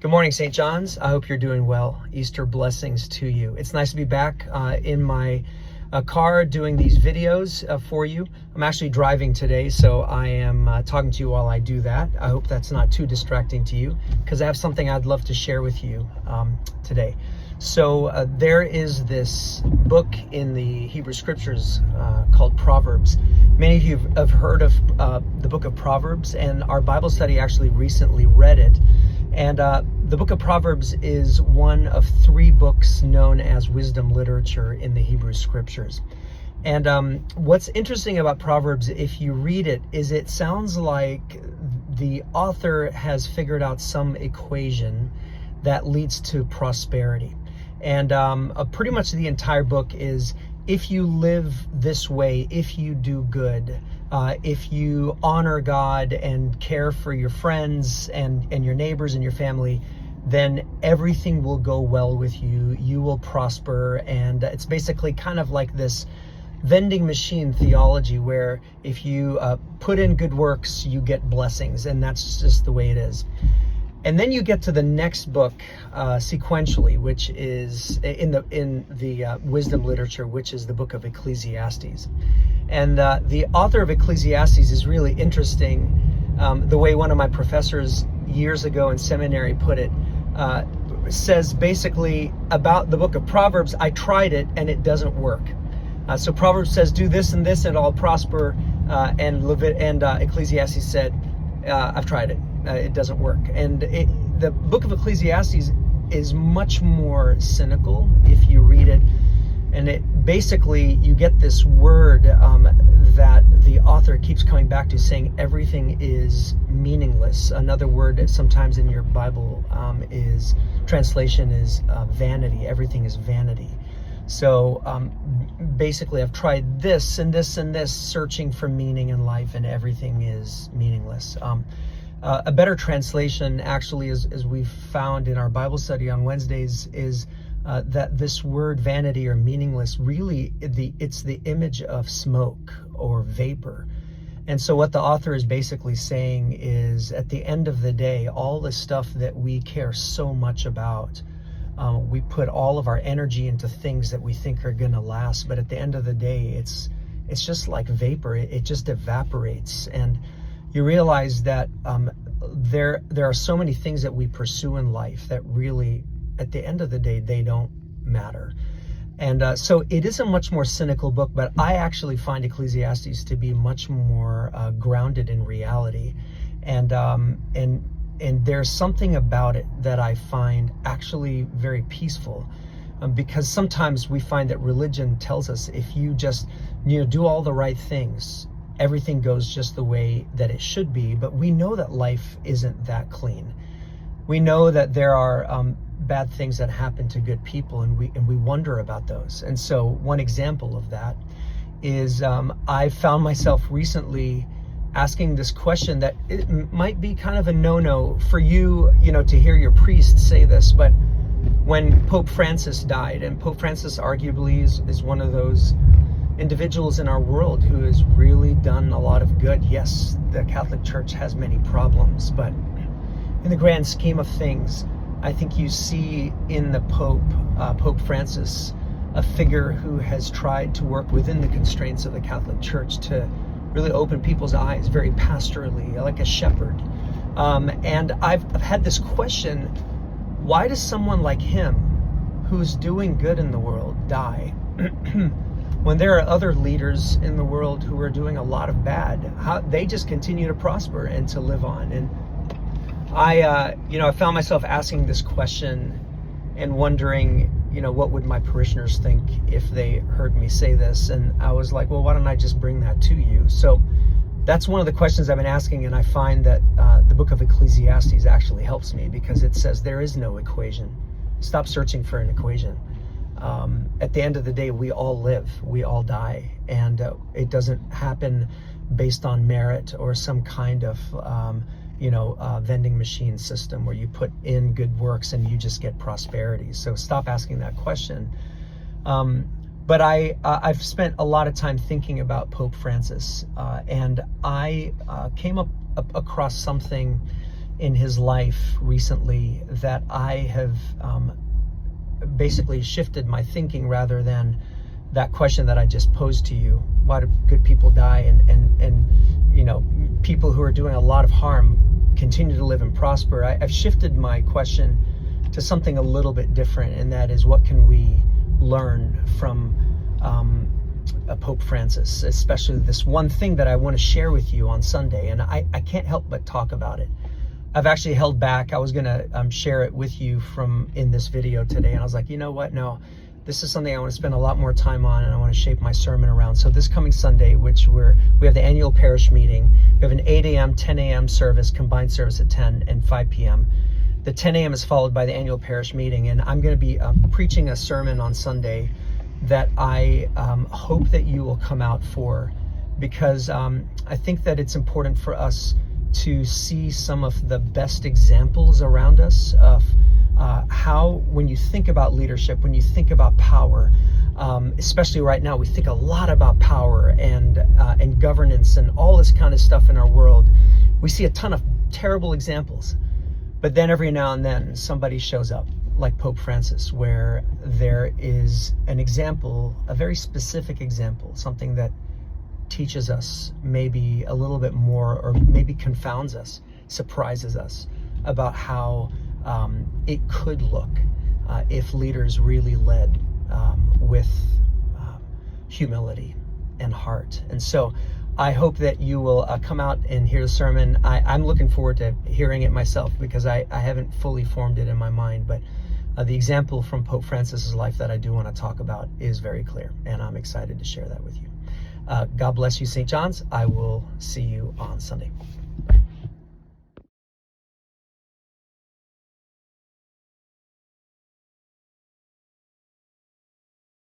Good morning, St. John's. I hope you're doing well. Easter blessings to you. It's nice to be back in my car doing these videos for you. I'm actually driving today, so I am talking to you while I do that. I hope that's not too distracting to you, because I have something I'd love to share with you today. So there is this book in the Hebrew Scriptures called Proverbs. Many of you have heard of the book of Proverbs, and our Bible study actually recently read it. And the book of Proverbs is one of three books known as wisdom literature in the Hebrew Scriptures. And what's interesting about Proverbs, if you read it, is it sounds like the author has figured out some equation that leads to prosperity. And pretty much the entire book is, if you live this way, if you do good, if you honor God and care for your friends and your neighbors and your family, then everything will go well with you. You will prosper. And it's basically kind of like this vending machine theology, where if you put in good works, you get blessings. And that's just the way it is. And then you get to the next book sequentially, which is in the wisdom literature, which is the book of Ecclesiastes. And the author of Ecclesiastes is really interesting. The way one of my professors years ago in seminary put it, says basically about the book of Proverbs, I tried it and it doesn't work. So Proverbs says, do this and this and I'll prosper. And Ecclesiastes said, I've tried it. It doesn't work. And the book of Ecclesiastes is much more cynical if you read it. And it basically, you get this word that the author keeps coming back to, saying everything is meaningless. Another word sometimes in your Bible translation is vanity. Everything is vanity. So basically, I've tried this and this and this, searching for meaning in life, and everything is meaningless. A better translation, actually, as we've found in our Bible study on Wednesdays, is that this word vanity or meaningless, really, it's the image of smoke or vapor. And so what the author is basically saying is, at the end of the day, all the stuff that we care so much about, we put all of our energy into things that we think are going to last. But at the end of the day, it's just like vapor. It just evaporates. And you realize that there are so many things that we pursue in life that really, at the end of the day, they don't matter. And so it is a much more cynical book, but I actually find Ecclesiastes to be much more grounded in reality. And there's something about it that I find actually very peaceful. Because sometimes we find that religion tells us, if you just do all the right things, everything goes just the way that it should be. But we know that life isn't that clean. We know that there are bad things that happen to good people, and we wonder about those. And so one example of that is I found myself recently asking this question that it might be kind of a no-no for you, to hear your priest say this, but when Pope Francis died, and Pope Francis arguably is one of those individuals in our world who has really done a lot of good. Yes, the Catholic Church has many problems, but in the grand scheme of things, I think you see in the Pope Francis, a figure who has tried to work within the constraints of the Catholic Church to really open people's eyes, very pastorally, like a shepherd. And I've had this question: why does someone like him, who's doing good in the world, die? When there are other leaders in the world who are doing a lot of bad, how they just continue to prosper and to live on. And I found myself asking this question and wondering, what would my parishioners think if they heard me say this? And I was like, well, why don't I just bring that to you? So that's one of the questions I've been asking, and I find that the book of Ecclesiastes actually helps me, because it says there is no equation. Stop searching for an equation. At the end of the day, we all live, we all die, and it doesn't happen based on merit or some kind of vending machine system where you put in good works and you just get prosperity. So stop asking that question. But I've spent a lot of time thinking about Pope Francis, and I came across something in his life recently that I have basically shifted my thinking, rather than that question that I just posed to you: why do good people die, and people who are doing a lot of harm continue to live and prosper. I've shifted my question to something a little bit different, and that is, what can we learn from Pope Francis, especially this one thing that I want to share with you on Sunday. And I can't help but talk about it. I've actually held back. I was going to share it with you in this video today, and I was like, you know what? No, this is something I want to spend a lot more time on, and I want to shape my sermon around. So this coming Sunday, which we have the annual parish meeting, we have an 8 a.m., 10 a.m. service, combined service at 10 and 5 p.m. The 10 a.m. is followed by the annual parish meeting, and I'm going to be preaching a sermon on Sunday that I hope that you will come out for, because I think that it's important for us to see some of the best examples around us of how, when you think about leadership, when you think about power, especially right now, we think a lot about power and governance and all this kind of stuff in our world. We see a ton of terrible examples, but then every now and then somebody shows up, like Pope Francis, where there is an example, a very specific example, something that teaches us maybe a little bit more, or maybe confounds us, surprises us about how it could look if leaders really led with humility and heart. And so I hope that you will come out and hear the sermon. I'm looking forward to hearing it myself, because I haven't fully formed it in my mind, but the example from Pope Francis's life that I do want to talk about is very clear, and I'm excited to share that with you. God bless you, St. John's. I will see you on Sunday.